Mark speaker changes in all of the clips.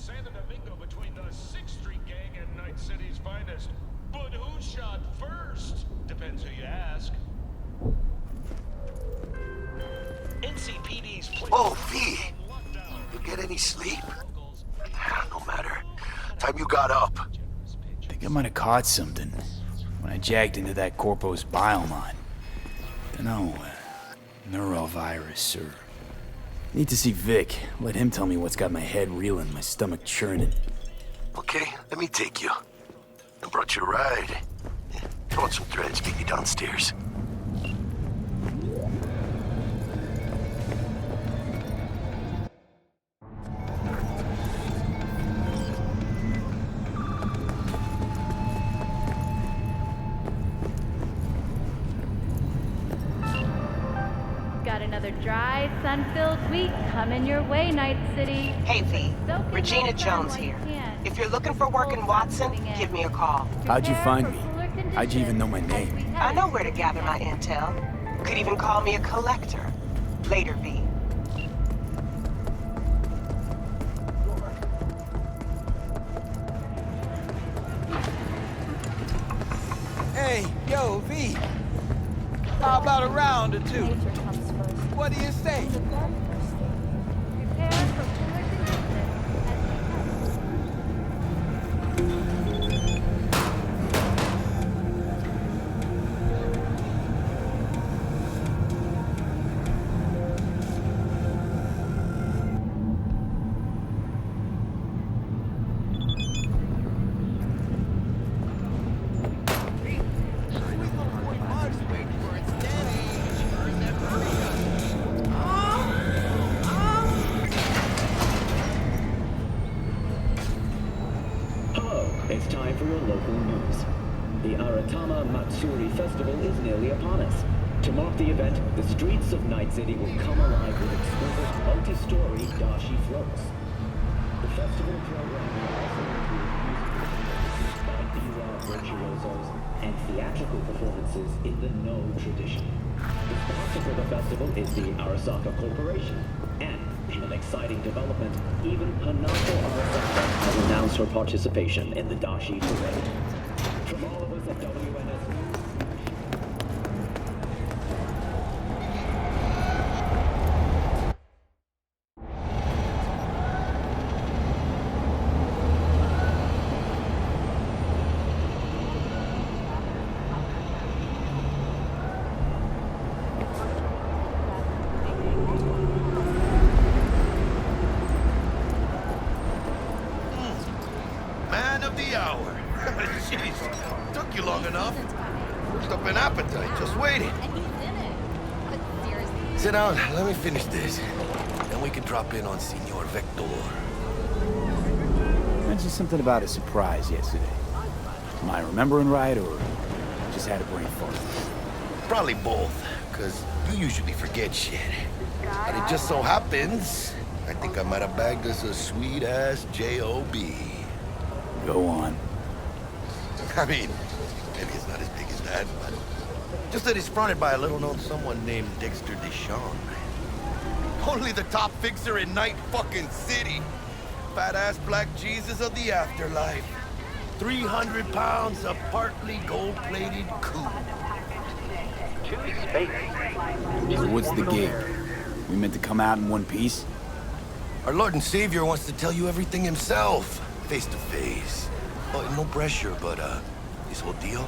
Speaker 1: Santo Domingo between the 6th Street gang and Night City's finest. But who shot first? Depends who you ask. NCPD's
Speaker 2: Oh, V! You get any sleep? No matter. Time you got up.
Speaker 3: Think I might have caught something when I jacked into that Corpo's bile mine. Dunno, neurovirus or... Need to see Vic. Let him tell me what's got my head reeling, my stomach churning.
Speaker 2: Okay, let me take you. I brought you a ride. Throw on some threads, get you downstairs.
Speaker 4: Got another dry, sun-filled week coming your way, Night City.
Speaker 5: Hey V, Regina Jones here. If you're looking for work in Watson, give me a call.
Speaker 3: How'd you find me? How'd you even know my name?
Speaker 5: I know where to gather my intel. Could even call me a collector. Later, V.
Speaker 6: Hey, yo, V. How about a round or two? What do you say?
Speaker 4: Prepare for cooler conditions as
Speaker 7: It's time for your local news. The Aratama Matsuri Festival is nearly upon us. To mark the event, the streets of Night City will come alive with exquisite multi-story dashi floats. The festival program will also include musical performances by virtuosos and theatrical performances in the No tradition. The sponsor for the festival is the Arasaka Corporation, and in an exciting development, even Hanako Arasaka has announced her participation in the Dashi parade. From all of us at WNS News,
Speaker 2: Man of the hour. Jeez, took you long enough. First up an appetite, just waiting. Sit down, let me finish this. Then we can drop in on Senor Vector.
Speaker 3: Mentioned something about a surprise yesterday. Am I remembering right, or just had a brain fart?
Speaker 2: Probably both, because you usually forget shit. But it just so happens, I think I might have bagged us a sweet-ass J.O.B.
Speaker 3: Go on.
Speaker 2: I mean, maybe it's not as big as that, but just that it's fronted by a little-known someone named Dexter Deshawn. Only the top fixer in Night fucking City. Fat-ass black Jesus of the afterlife. 300 pounds of partly gold-plated coup.
Speaker 3: So what's the gig? We meant to come out in one piece?
Speaker 2: Our Lord and Savior wants to tell you everything himself, face to face. Oh, no pressure, but this whole deal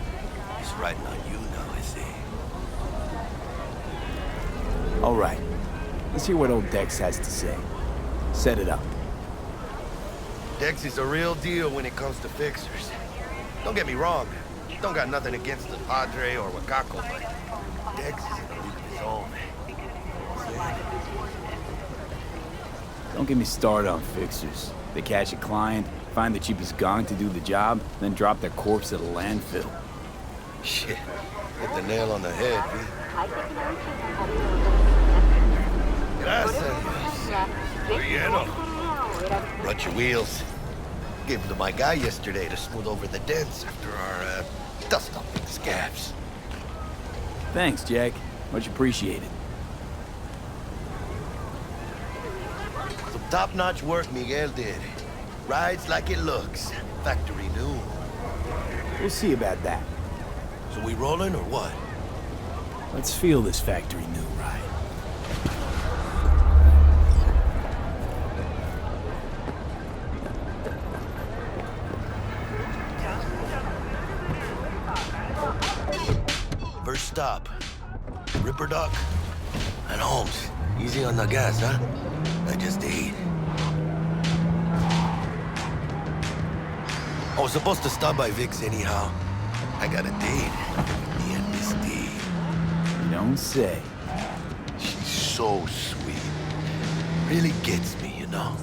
Speaker 2: is riding on you now, I see.
Speaker 3: All right. Let's hear what old Dex has to say. Set it up.
Speaker 2: Dex is a real deal when it comes to fixers. Don't get me wrong. Don't got nothing against the Padre or Wakako, but Dex is in a league of his own.
Speaker 3: Don't get me started on fixers. They catch a client, find the cheapest gong to do the job, then drop their corpse at a landfill.
Speaker 2: Shit. Hit the nail on the head, V. Gracias. Bueno. Brought your wheels. Gave them to my guy yesterday to smooth over the dents after our dust up with the scabs.
Speaker 3: Thanks, Jack. Much appreciated.
Speaker 2: Some top-notch work Miguel did. Rides like it looks. Factory new.
Speaker 3: We'll see about that.
Speaker 2: So we rolling or what?
Speaker 3: Let's feel this factory new ride.
Speaker 2: First stop. Ripper Dock and Holmes. Easy on the gas, huh? I just ate. I was supposed to stop by Vic's anyhow. I got a date. Me and Miss D.
Speaker 3: You don't say.
Speaker 2: She's so sweet. Really gets me, you know?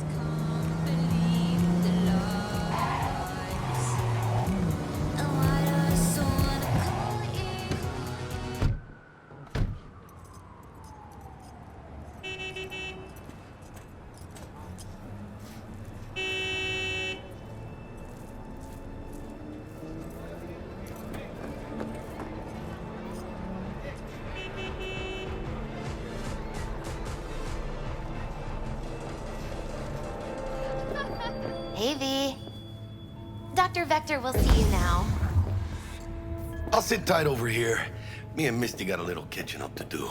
Speaker 8: Hey, V. Dr. Vector will see you now.
Speaker 2: I'll sit tight over here. Me and Misty got a little catching up to do.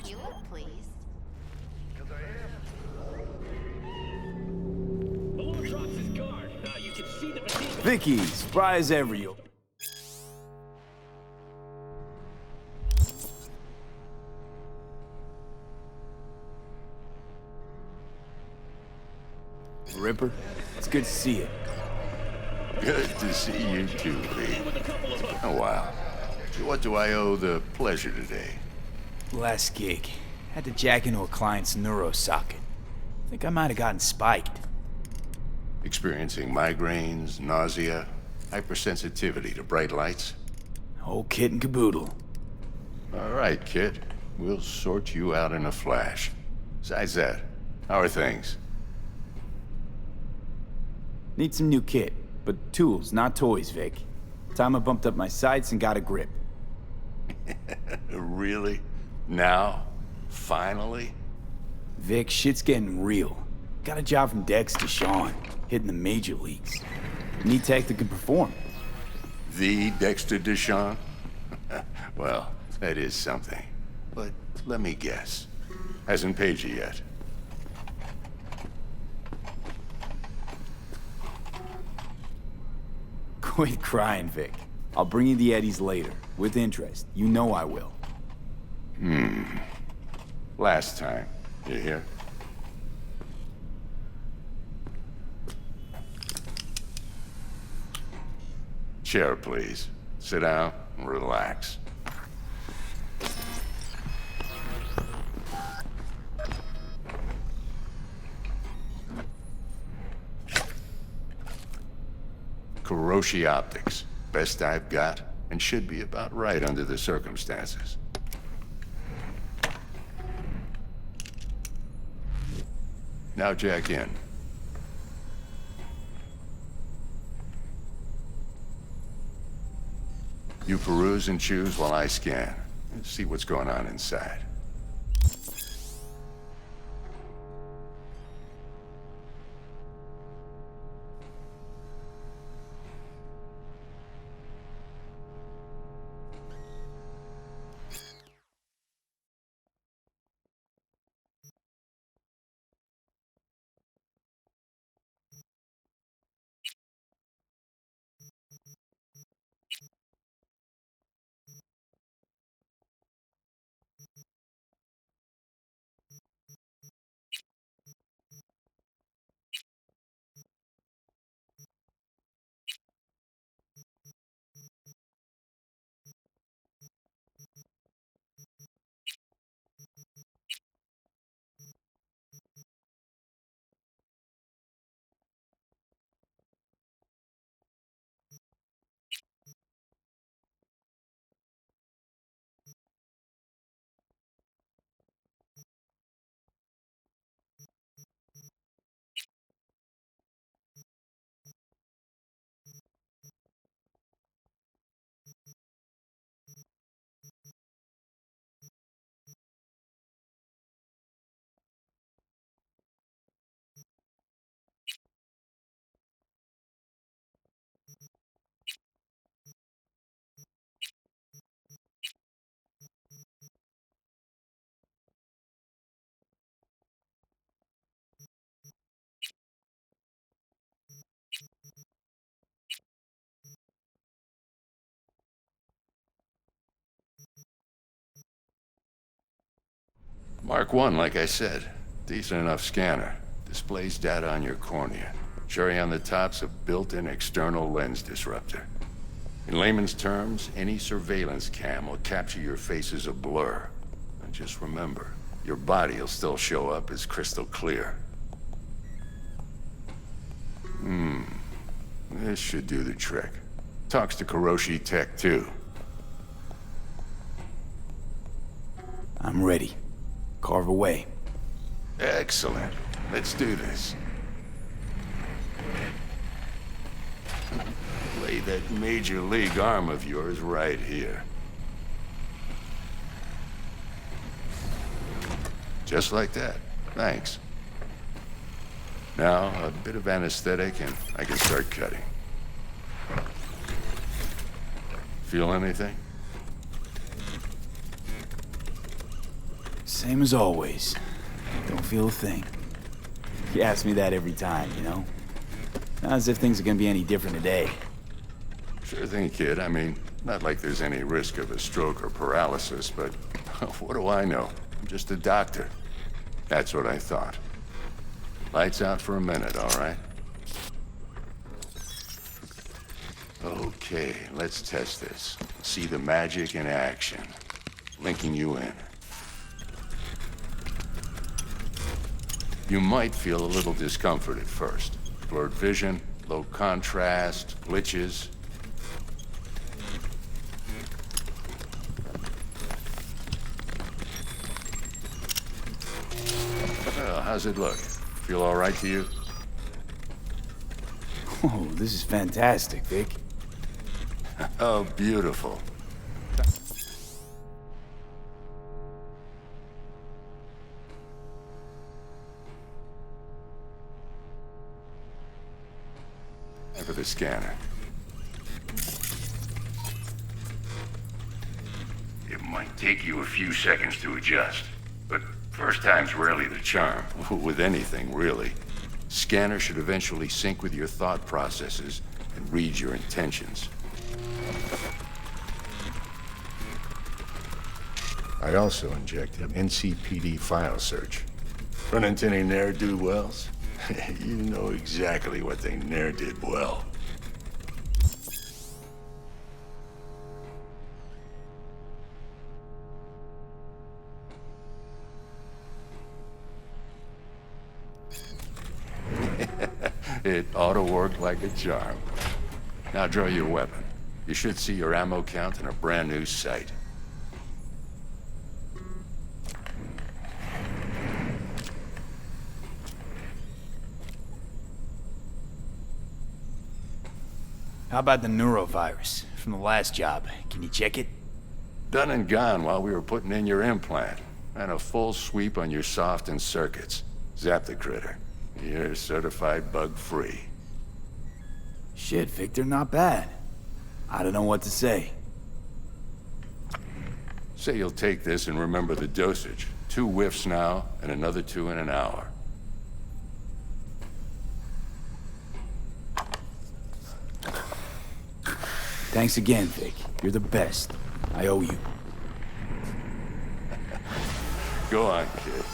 Speaker 8: You look pleased.
Speaker 3: Vicky, surprise every. Ripper, it's good to see you.
Speaker 9: Good to see you too, V. Oh, wow. So what do I owe the pleasure today?
Speaker 3: Last gig. Had to jack into a client's neuro socket. Think I might have gotten spiked.
Speaker 9: Experiencing migraines, nausea, hypersensitivity to bright lights?
Speaker 3: Whole kit and caboodle.
Speaker 9: All right, kid. We'll sort you out in a flash. Besides that, how are things?
Speaker 3: Need some new kit, but tools, not toys, Vic. Time I bumped up my sights and got a grip.
Speaker 9: Really? Now? Finally?
Speaker 3: Vic, shit's getting real. Got a job from Dex to Sean, hitting the major leagues. Need tech that can perform.
Speaker 9: The Dexter Deshawn? Well, that is something. But let me guess. Hasn't paid you yet.
Speaker 3: Quit crying, Vic. I'll bring you the Eddies later, with interest. You know I will.
Speaker 9: Last time. You hear? Chair, please. Sit down and relax. Kuroshi Optics. Best I've got, and should be about right under the circumstances. Now jack in. You peruse and choose while I scan. See what's going on inside. Mark 1, like I said. Decent enough scanner. Displays data on your cornea. Cherry on the top's a built-in external lens disruptor. In layman's terms, any surveillance cam will capture your face as a blur. And just remember, your body will still show up as crystal clear. This should do the trick. Talks to Kuroshi Tech, too.
Speaker 3: I'm ready. Carve away.
Speaker 9: Excellent. Let's do this. Lay that major league arm of yours right here. Just like that. Thanks. Now, a bit of anesthetic and I can start cutting. Feel anything?
Speaker 3: Same as always. Don't feel a thing. You ask me that every time, you know? Not as if things are gonna be any different today.
Speaker 9: Sure thing, kid. I mean, not like there's any risk of a stroke or paralysis, but what do I know? I'm just a doctor. That's what I thought. Lights out for a minute, all right? Okay, let's test this. See the magic in action. Linking you in. You might feel a little discomfort at first. Blurred vision, low contrast, glitches. How's it look? Feel all right to you?
Speaker 3: Oh, this is fantastic, Vic.
Speaker 9: Oh, beautiful. And for the scanner. It might take you a few seconds to adjust, but first time's rarely the charm. With anything, really. Scanner should eventually sync with your thought processes and read your intentions. I also injected NCPD file search. Run into any ne'er-do-wells? You know exactly what they ne'er did well. It ought to work like a charm. Now draw your weapon. You should see your ammo count in a brand new sight.
Speaker 3: How about the neurovirus from the last job? Can you check it?
Speaker 9: Done and gone while we were putting in your implant. And a full sweep on your soft and circuits. Zap the critter. You're certified bug-free.
Speaker 3: Shit, Victor, not bad. I don't know what to say.
Speaker 9: Say you'll take this and remember the dosage. 2 whiffs now, and another 2 in an hour.
Speaker 3: Thanks again, Vic. You're the best. I owe you.
Speaker 9: Go on, kid.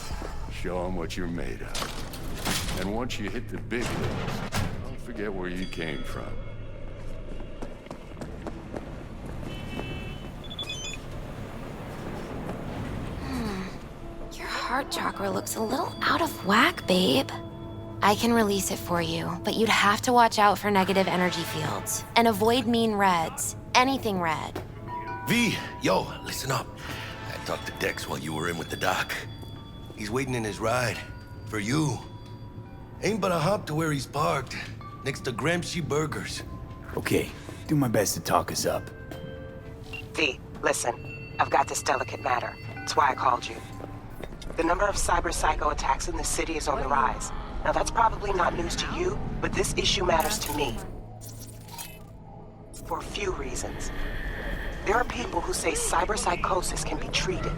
Speaker 9: Show them what you're made of. And once you hit the big leagues, don't forget where you came from.
Speaker 8: Your heart chakra looks a little out of whack, babe. I can release it for you, but you'd have to watch out for negative energy fields. And avoid mean reds. Anything red.
Speaker 2: V, yo, listen up. I talked to Dex while you were in with the doc. He's waiting in his ride. For you. Ain't but a hop to where he's parked. Next to Gramsci Burgers.
Speaker 3: Okay, do my best to talk us up.
Speaker 5: V, listen. I've got this delicate matter. That's why I called you. The number of cyber-psycho attacks in the city is on the rise. Now that's probably not news to you, but this issue matters to me. For a few reasons. There are people who say cyberpsychosis can be treated.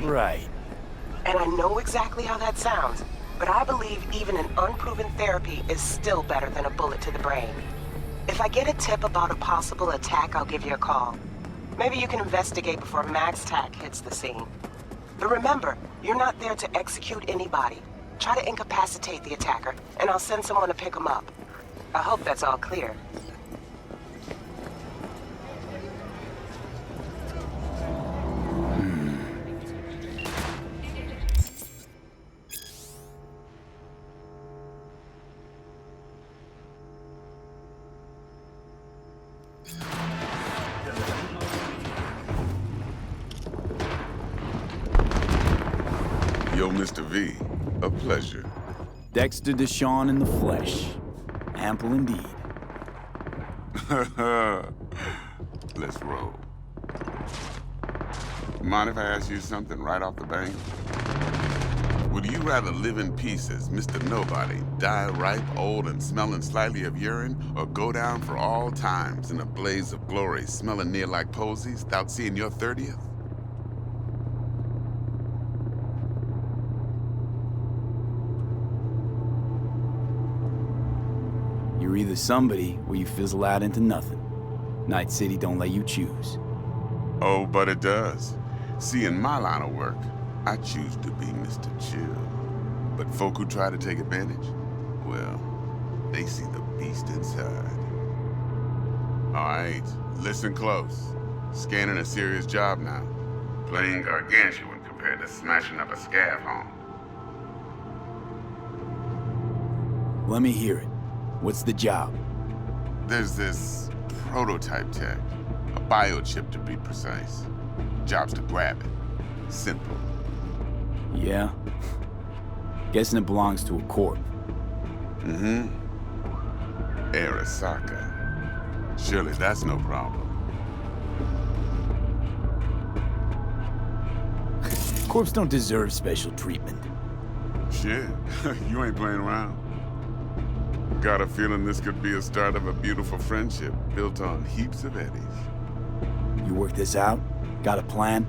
Speaker 3: Right.
Speaker 5: And I know exactly how that sounds, but I believe even an unproven therapy is still better than a bullet to the brain. If I get a tip about a possible attack, I'll give you a call. Maybe you can investigate before Max Tack hits the scene. But remember, you're not there to execute anybody. Try to incapacitate the attacker, and I'll send someone to pick him up. I hope that's all clear.
Speaker 10: Yo, Mr. V, a pleasure.
Speaker 3: Dexter Deshawn in the flesh. Ample indeed.
Speaker 10: Let's roll. Mind if I ask you something right off the bank? Would you rather live in pieces, Mr. Nobody, die ripe, old, and smelling slightly of urine, or go down for all times in a blaze of glory, smelling near like posies, without seeing your 30th?
Speaker 3: You're either somebody or you fizzle out into nothing. Night City don't let you choose.
Speaker 10: Oh, but it does. See, in my line of work, I choose to be Mr. Chill. But folk who try to take advantage, well, they see the beast inside. All right, listen close. Scanning a serious job now. Playing gargantuan compared to smashing up a scav home.
Speaker 3: Let me hear it. What's the job?
Speaker 10: There's this prototype tech, a biochip to be precise. Job's to grab it. Simple.
Speaker 3: Yeah? Guessing it belongs to a corp.
Speaker 10: Mm-hmm. Arasaka. Surely that's no problem.
Speaker 3: Corps don't deserve special treatment.
Speaker 10: Shit, you ain't playing around. Got a feeling this could be a start of a beautiful friendship built on heaps of eddies.
Speaker 3: You work this out? Got a plan?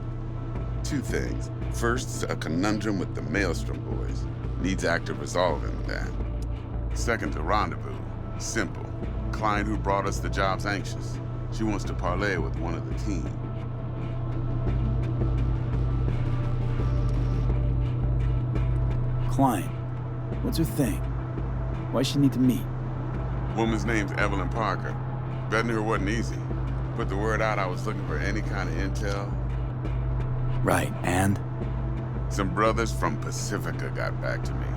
Speaker 10: Two things. First, a conundrum with the Maelstrom boys. Needs active resolving that. Second, a rendezvous. Simple. Client who brought us the job's anxious. She wants to parlay with one of the team.
Speaker 3: Client. What's her thing? Why she need to meet?
Speaker 10: Woman's name's Evelyn Parker. Betting her wasn't easy. Put the word out I was looking for any kind of intel.
Speaker 3: Right, and?
Speaker 10: Some brothers from Pacifica got back to me.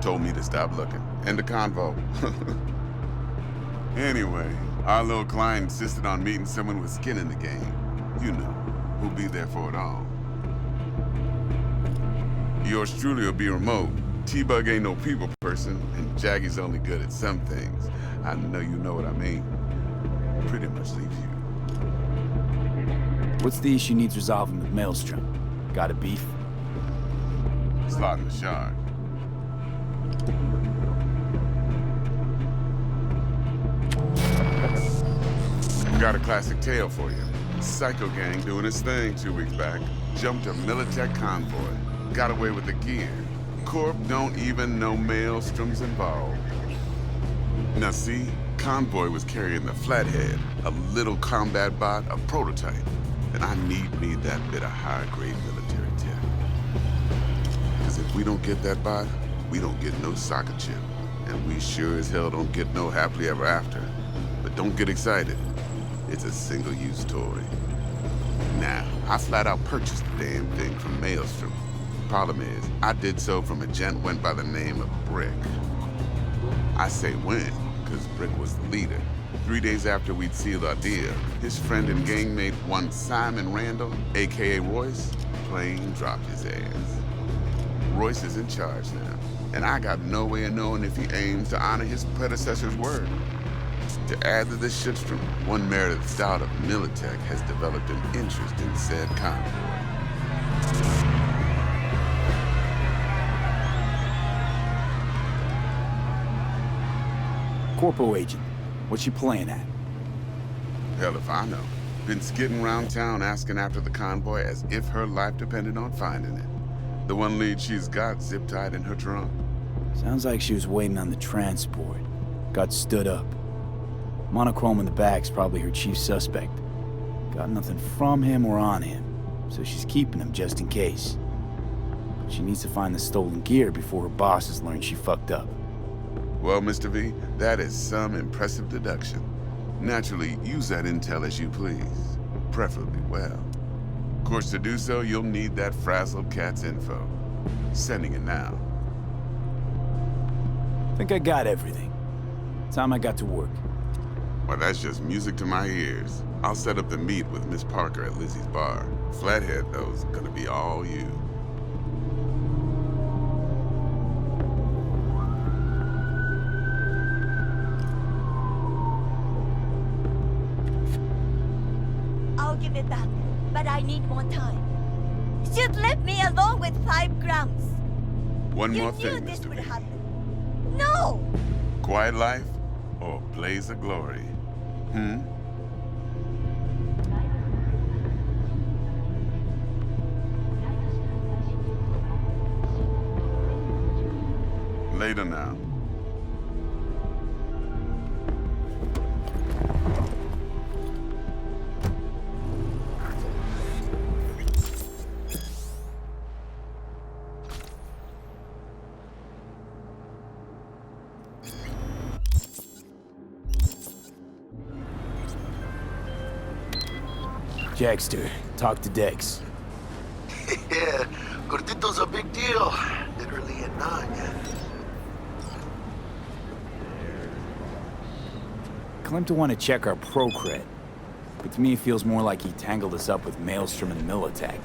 Speaker 10: Told me to stop looking. End the convo. Anyway, our little client insisted on meeting someone with skin in the game. You know, who'll be there for it all. Yours truly will be remote. T-Bug ain't no people person, and Jaggy's only good at some things. I know you know what I mean. Pretty much leaves you.
Speaker 3: What's the issue needs resolving with Maelstrom? Got a beef?
Speaker 10: Slot in the shard. Got a classic tale for you. Psycho gang doing his thing 2 weeks back. Jumped a Militech convoy. Got away with the gear. Corp don't even know Maelstrom's involved. Now see, convoy was carrying the Flathead, a little combat bot, a prototype. And I need that bit of high-grade military tech. Because if we don't get that bot, we don't get no soccer chip. And we sure as hell don't get no happily ever after. But don't get excited. It's a single-use toy. Now, I flat out purchased the damn thing from Maelstrom. Problem is, I did so from a gent went by the name of Brick. I say when, because Brick was the leader. 3 days after we'd sealed our deal, his friend and gangmate, one Simon Randall, aka Royce, plain dropped his ass. Royce is in charge now, and I got no way of knowing if he aims to honor his predecessor's word. To add to this shitstorm, one Meredith Stout of Militech has developed an interest in said convoy.
Speaker 3: Corpo agent. What's she playing at?
Speaker 10: Hell if I know. Been skidding around town asking after the convoy as if her life depended on finding it. The one lead she's got zip-tied in her trunk.
Speaker 3: Sounds like she was waiting on the transport. Got stood up. Monochrome in the back's probably her chief suspect. Got nothing from him or on him, so she's keeping him just in case. But she needs to find the stolen gear before her bosses learn she fucked up.
Speaker 10: Well, Mr. V, that is some impressive deduction. Naturally, use that intel as you please, preferably well. Of course, to do so, you'll need that frazzled cat's info. Sending it now.
Speaker 3: Think I got everything. Time I got to work.
Speaker 10: Well, that's just music to my ears. I'll set up the meet with Miss Parker at Lizzie's bar. Flathead, though, is gonna be all you.
Speaker 11: I'll give it back, but I need more time. Should let me alone with 5 grams.
Speaker 10: One
Speaker 11: You
Speaker 10: more
Speaker 11: knew
Speaker 10: thing,
Speaker 11: this
Speaker 10: Mr.
Speaker 11: would
Speaker 10: V.
Speaker 11: happen. No!
Speaker 10: Quiet life or blaze of glory? Later now.
Speaker 3: Jackster, talk to Dex.
Speaker 2: Yeah, Gordito's a big deal. Literally at 9.
Speaker 3: Claimed to want to check our pro cred, but to me it feels more like he tangled us up with Maelstrom and Militech.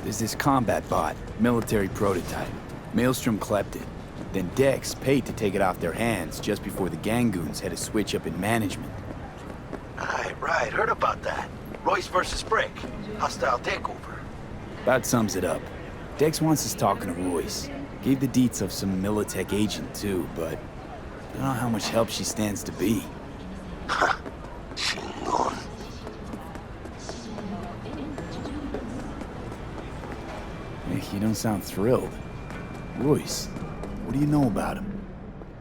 Speaker 3: There's this combat bot, military prototype. Maelstrom clept it. Then Dex paid to take it off their hands just before the Gangoons had a switch up in management.
Speaker 2: Right, heard about that. Royce versus Brick. Hostile takeover.
Speaker 3: About sums it up. Dex wants us talking to Royce. Gave the deets of some Militech agent too, but I don't know how much help she stands to be.
Speaker 2: Chingon.
Speaker 3: You don't sound thrilled. Royce, what do you know about him?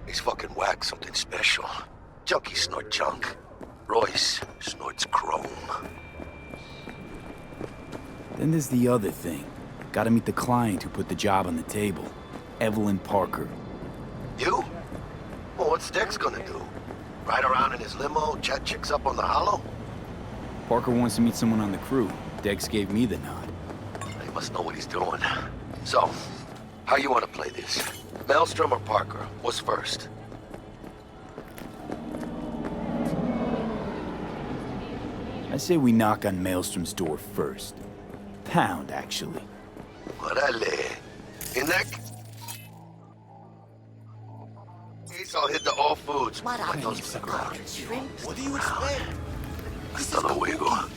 Speaker 2: He's fucking whack, something special. Junkies snort junk. Royce snorts chrome.
Speaker 3: Then there's the other thing. Gotta meet the client who put the job on the table. Evelyn Parker.
Speaker 2: You? Well, what's Dex gonna do? Ride around in his limo, chat chicks up on the hollow?
Speaker 3: Parker wants to meet someone on the crew. Dex gave me the nod.
Speaker 2: He must know what he's doing. So, how you want to play this? Maelstrom or Parker? What's first?
Speaker 3: I say we knock on Maelstrom's door first. Pound, actually.
Speaker 2: Orale. In that... Case, I'll hit the all foods.
Speaker 11: What are
Speaker 2: Put those
Speaker 11: these
Speaker 2: to the ground.
Speaker 11: shrimp?
Speaker 6: What do you expect?
Speaker 2: Hasta luego.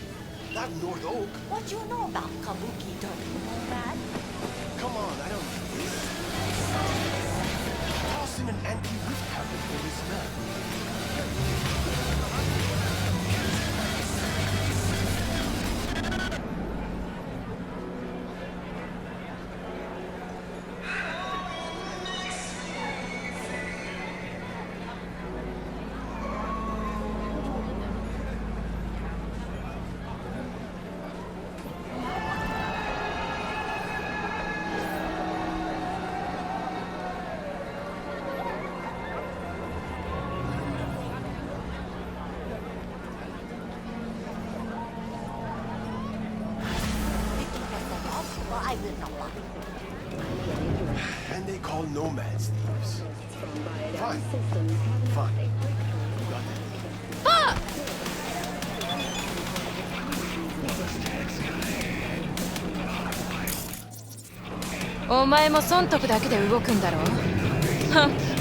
Speaker 6: Not North Oak.
Speaker 11: What do you know about Kabuki, dirty nomad?
Speaker 6: Come on, I don't need this. Toss in an anti-rift tablet for this man.
Speaker 11: I will not lie.
Speaker 6: And they call nomads thieves. Fine. Fine. You got that.
Speaker 12: お前も損得だけで動くんだろ。はっ。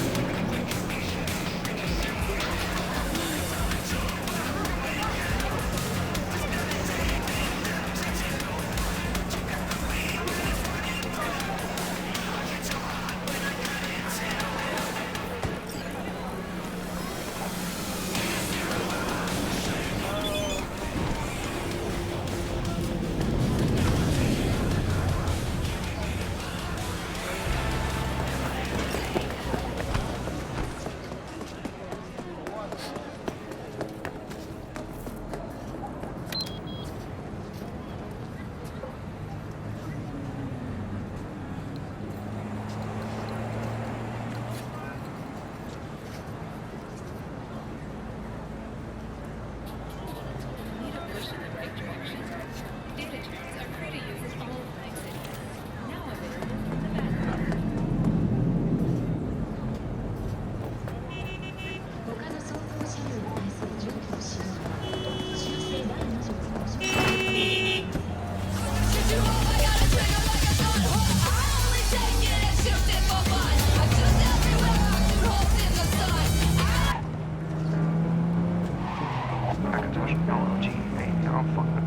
Speaker 13: No, G, hey, I don't fuck with